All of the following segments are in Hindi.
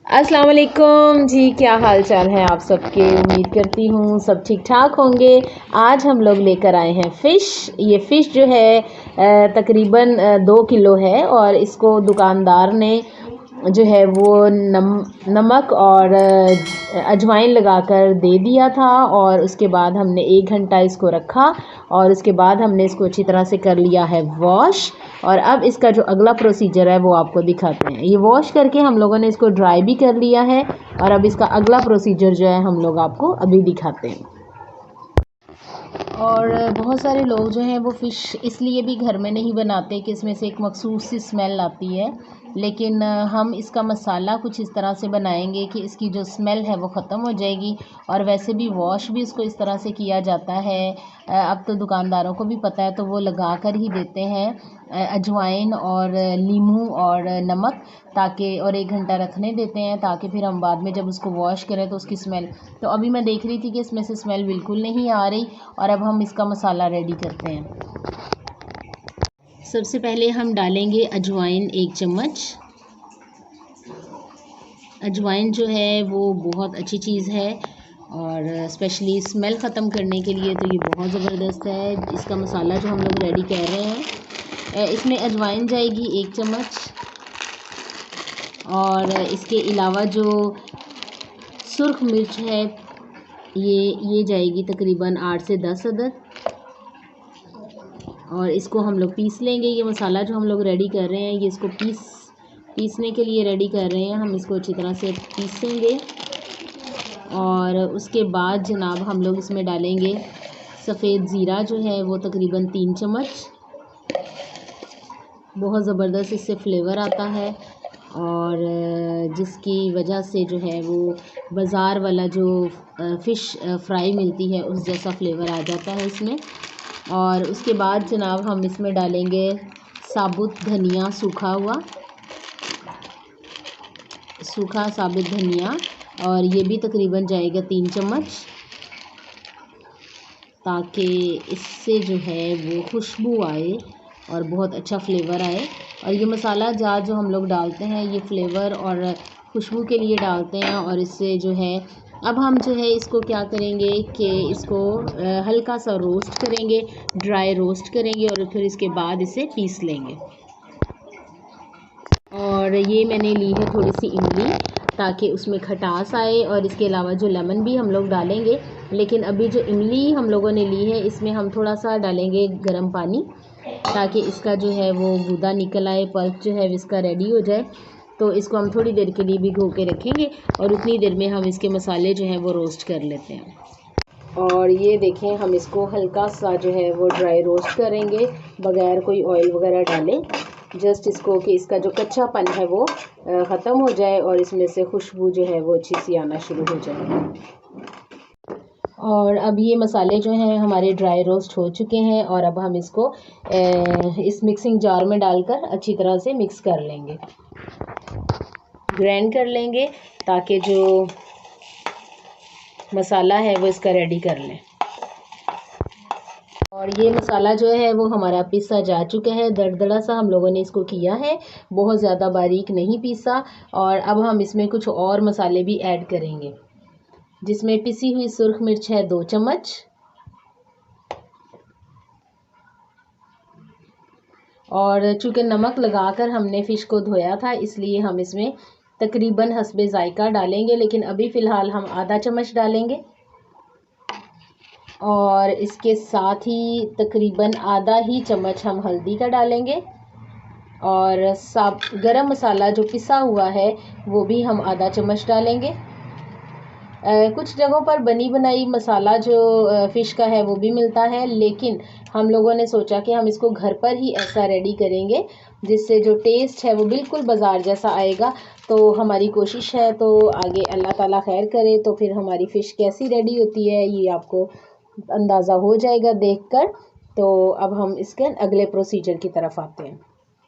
अस्सलाम वालेकुम जी, क्या हाल चाल है आप सबके। उम्मीद करती हूँ सब ठीक ठाक होंगे। आज हम लोग लेकर आए हैं फ़िश। ये फ़िश जो है तकरीबन 2 किलो है और इसको दुकानदार ने जो है वो नमक और अजवाइन लगाकर दे दिया था और उसके बाद हमने 1 घंटा इसको रखा और उसके बाद हमने इसको अच्छी तरह से कर लिया है वॉश। और अब इसका जो अगला प्रोसीजर है वो आपको दिखाते हैं। ये वॉश करके हम लोगों ने इसको ड्राई भी कर लिया है और अब इसका अगला प्रोसीजर जो है हम लोग आपको अभी दिखाते हैं। और बहुत सारे लोग जो हैं वो फ़िश इसलिए भी घर में नहीं बनाते कि इसमें से एक मखसूस सी स्मेल आती है, लेकिन हम इसका मसाला कुछ इस तरह से बनाएंगे कि इसकी जो स्मेल है वो ख़त्म हो जाएगी। और वैसे भी वॉश भी इसको इस तरह से किया जाता है। अब तो दुकानदारों को भी पता है तो वो लगा कर ही देते हैं अजवाइन और नींबू और नमक, ताकि और 1 घंटा रखने देते हैं ताकि फिर हम बाद में जब उसको वॉश करें तो उसकी स्मेल। तो अभी मैं देख रही थी कि इसमें से स्मेल बिल्कुल नहीं आ रही और अब हम इसका मसाला रेडी करते हैं। सबसे पहले हम डालेंगे अजवाइन 1 चम्मच। अजवाइन जो है वो बहुत अच्छी चीज़ है और स्पेशली स्मेल ख़त्म करने के लिए तो ये बहुत ज़बरदस्त है। इसका मसाला जो हम लोग रेडी कर रहे हैं इसमें अजवाइन जाएगी 1 चम्मच और इसके अलावा जो सुर्ख मिर्च है ये जाएगी तकरीबन 8 से 10 अदद और इसको हम लोग पीस लेंगे। ये मसाला जो हम लोग रेडी कर रहे हैं ये इसको पीसने के लिए रेडी कर रहे हैं। हम इसको अच्छी तरह से पीसेंगे और उसके बाद जनाब हम लोग इसमें डालेंगे सफ़ेद ज़ीरा जो है वो तकरीबन 3 चम्मच। बहुत ज़बरदस्त इससे फ्लेवर आता है और जिसकी वजह से जो है वो बाज़ार वाला जो फ़िश फ्राई मिलती है उस जैसा फ्लेवर आ जाता है इसमें। और उसके बाद जनाब हम इसमें डालेंगे साबुत धनिया, सूखा साबुत धनिया और ये भी तकरीबन जाएगा 3 चम्मच, ताकि इससे जो है वो खुशबू आए और बहुत अच्छा फ्लेवर आए। और ये मसाला जार जो हम लोग डालते हैं ये फ्लेवर और खुशबू के लिए डालते हैं और इससे जो है अब हम जो है इसको क्या करेंगे कि इसको हल्का सा रोस्ट करेंगे, ड्राई रोस्ट करेंगे और फिर इसके बाद इसे पीस लेंगे। और ये मैंने ली है थोड़ी सी इमली ताकि उसमें खटास आए और इसके अलावा जो लेमन भी हम लोग डालेंगे, लेकिन अभी जो इमली हम लोगों ने ली है इसमें हम थोड़ा सा डालेंगे गर्म पानी ताकि इसका जो है वो गूदा निकल आए, पल्प जो है इसका रेडी हो जाए। तो इसको हम थोड़ी देर के लिए भिगो के रखेंगे और उतनी देर में हम इसके मसाले जो हैं वो रोस्ट कर लेते हैं। और ये देखें हम इसको हल्का सा जो है वो ड्राई रोस्ट करेंगे बग़ैर कोई ऑयल वगैरह डाले, जस्ट इसको कि इसका जो कच्चापन है वो ख़त्म हो जाए और इसमें से खुशबू जो है वो अच्छी सी आना शुरू हो जाए। और अब ये मसाले जो हैं हमारे ड्राई रोस्ट हो चुके हैं और अब हम इसको इस मिक्सिंग जार में डालकर अच्छी तरह से मिक्स कर लेंगे, ग्राइंड कर लेंगे ताकि जो मसाला है वो इसका रेडी कर लें। और ये मसाला जो है वो हमारा पीसा जा चुका है, दरदरा सा हम लोगों ने इसको किया है, बहुत ज़्यादा बारीक नहीं पीसा। और अब हम इसमें कुछ और मसाले भी ऐड करेंगे, जिसमें पिसी हुई सुर्ख मिर्च है 2 चम्मच और चूँकि नमक लगाकर हमने फ़िश को धोया था इसलिए हम इसमें तकरीबन हस्बे ज़ायका डालेंगे, लेकिन अभी फ़िलहाल हम आधा चम्मच डालेंगे। और इसके साथ ही तकरीबन आधा ही चम्मच हम हल्दी का डालेंगे और गरम मसाला जो पिसा हुआ है वो भी हम आधा चम्मच डालेंगे। कुछ जगहों पर बनी बनाई मसाला जो फ़िश का है वो भी मिलता है, लेकिन हम लोगों ने सोचा कि हम इसको घर पर ही ऐसा रेडी करेंगे जिससे जो टेस्ट है वो बिल्कुल बाज़ार जैसा आएगा। तो हमारी कोशिश है, तो आगे अल्लाह ताला खैर करे तो फिर हमारी फ़िश कैसी रेडी होती है ये आपको अंदाज़ा हो जाएगा देखकर। तो अब हम इसके अगले प्रोसीजर की तरफ आते हैं।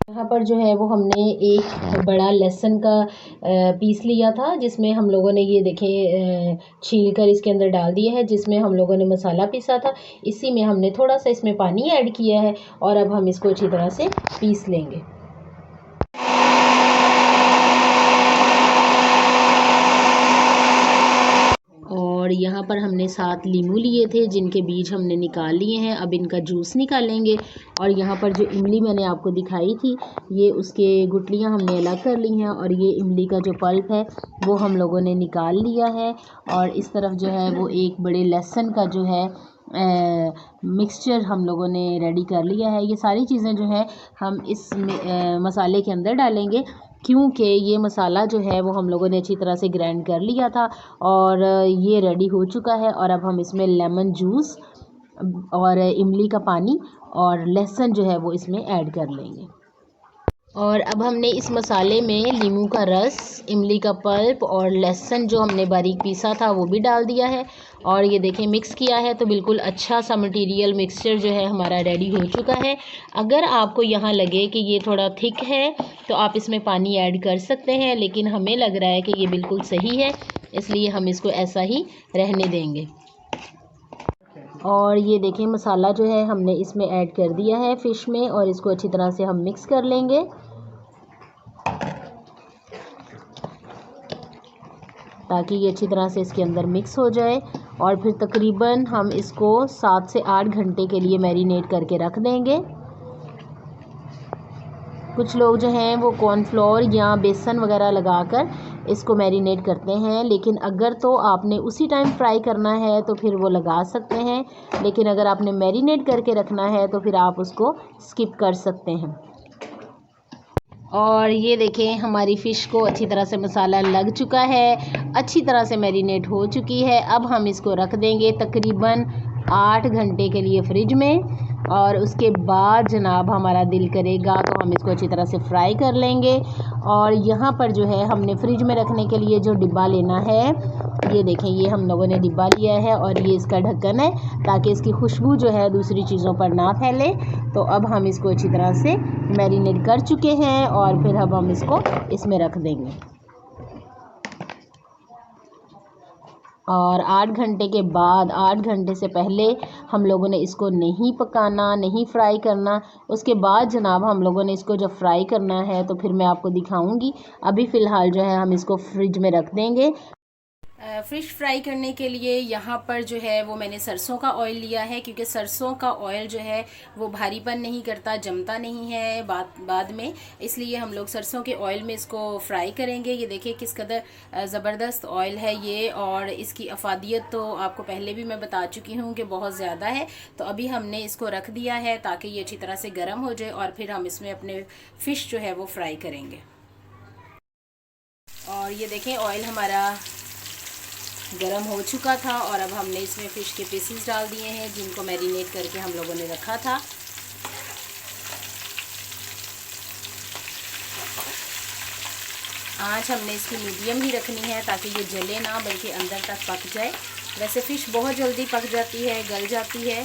यहाँ पर जो है वो हमने एक बड़ा लहसुन का पीस लिया था, जिसमें हम लोगों ने ये देखें छील कर इसके अंदर डाल दिया है, जिसमें हम लोगों ने मसाला पीसा था। इसी में हमने थोड़ा सा इसमें पानी ऐड किया है और अब हम इसको अच्छी तरह से पीस लेंगे। यहाँ पर हमने 7 लीमू लिए थे जिनके बीज हमने निकाल लिए हैं। अब इनका जूस निकालेंगे। और यहाँ पर जो इमली मैंने आपको दिखाई थी, ये उसके गुठलियाँ हमने अलग कर ली हैं और ये इमली का जो पल्प है वो हम लोगों ने निकाल लिया है। और इस तरफ जो है वो एक बड़े लहसुन का जो है मिक्सचर हम लोगों ने रेडी कर लिया है। ये सारी चीज़ें जो है हम इस मसाले के अंदर डालेंगे, क्योंकि ये मसाला जो है वो हम लोगों ने अच्छी तरह से ग्राइंड कर लिया था और ये रेडी हो चुका है। और अब हम इसमें लेमन जूस और इमली का पानी और लहसुन जो है वो इसमें ऐड कर लेंगे। और अब हमने इस मसाले में लीमू का रस, इमली का पल्प और लहसुन जो हमने बारीक पीसा था वो भी डाल दिया है। और ये देखें मिक्स किया है तो बिल्कुल अच्छा सा मटेरियल मिक्सचर जो है हमारा रेडी हो चुका है। अगर आपको यहाँ लगे कि ये थोड़ा थिक है तो आप इसमें पानी ऐड कर सकते हैं, लेकिन हमें लग रहा है कि ये बिल्कुल सही है, इसलिए हम इसको ऐसा ही रहने देंगे। और ये देखें मसाला जो है हमने इसमें ऐड कर दिया है फ़िश में और इसको अच्छी तरह से हम मिक्स कर लेंगे ताकि ये अच्छी तरह से इसके अंदर मिक्स हो जाए। और फिर तकरीबन हम इसको 7 से 8 घंटे के लिए मैरिनेट करके रख देंगे। कुछ लोग जो हैं वो कॉर्नफ्लोर या बेसन वगैरह लगाकर इसको मैरिनेट करते हैं, लेकिन अगर तो आपने उसी टाइम फ्राई करना है तो फिर वो लगा सकते हैं, लेकिन अगर आपने मैरिनेट करके रखना है तो फिर आप उसको स्किप कर सकते हैं। और ये देखें हमारी फ़िश को अच्छी तरह से मसाला लग चुका है, अच्छी तरह से मैरिनेट हो चुकी है। अब हम इसको रख देंगे तकरीबन 8 घंटे के लिए फ्रिज में। और उसके बाद जनाब हमारा दिल करेगा तो हम इसको अच्छी तरह से फ्राई कर लेंगे। और यहाँ पर जो है हमने फ्रिज में रखने के लिए जो डिब्बा लेना है, ये देखें ये हम लोगों ने डिब्बा लिया है और ये इसका ढक्कन है ताकि इसकी खुशबू जो है दूसरी चीज़ों पर ना फैले। तो अब हम इसको अच्छी तरह से मैरिनेट कर चुके हैं और फिर अब हम इसको इसमें रख देंगे। और 8 घंटे के बाद, 8 घंटे से पहले हम लोगों ने इसको नहीं पकाना, नहीं फ्राई करना। उसके बाद जनाब हम लोगों ने इसको जब फ्राई करना है तो फिर मैं आपको दिखाऊंगी। अभी फ़िलहाल जो है हम इसको फ्रिज में रख देंगे। फ़िश फ्राई करने के लिए यहाँ पर जो है वो मैंने सरसों का ऑयल लिया है, क्योंकि सरसों का ऑयल जो है वो भारीपन नहीं करता, जमता नहीं है बाद में, इसलिए हम लोग सरसों के ऑयल में इसको फ्राई करेंगे। ये देखिए किस कदर ज़बरदस्त ऑयल है ये, और इसकी अफादियत तो आपको पहले भी मैं बता चुकी हूँ कि बहुत ज़्यादा है। तो अभी हमने इसको रख दिया है ताकि ये अच्छी तरह से गर्म हो जाए और फिर हम इसमें अपने फ़िश जो है वो फ्राई करेंगे। और ये देखें ऑयल हमारा गरम हो चुका था और अब हमने इसमें फ़िश के पीसेस डाल दिए हैं जिनको मैरिनेट करके हम लोगों ने रखा था। आँच हमने इसकी मीडियम ही रखनी है ताकि ये जले ना, बल्कि अंदर तक पक जाए। वैसे फ़िश बहुत जल्दी पक जाती है, गल जाती है।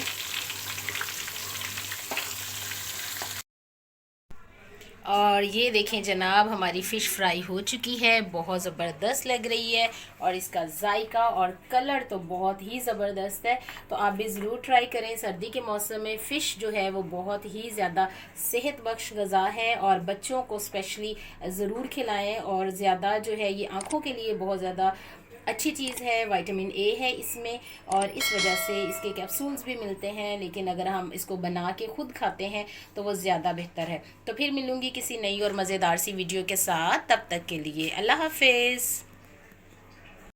और ये देखें जनाब हमारी फ़िश फ्राई हो चुकी है, बहुत ज़बरदस्त लग रही है और इसका जायका और कलर तो बहुत ही ज़बरदस्त है। तो आप भी ज़रूर ट्राई करें। सर्दी के मौसम में फ़िश जो है वो बहुत ही ज़्यादा सेहत बख्श ग़ज़ा है और बच्चों को स्पेशली ज़रूर खिलाएं। और ज़्यादा जो है ये आँखों के लिए बहुत ज़्यादा अच्छी चीज़ है, विटामिन ए है इसमें और इस वजह से इसके कैप्सूल्स भी मिलते हैं, लेकिन अगर हम इसको बना के ख़ुद खाते हैं तो वो ज़्यादा बेहतर है। तो फिर मिलूँगी किसी नई और मज़ेदार सी वीडियो के साथ, तब तक के लिए अल्लाह हाफ़िज़।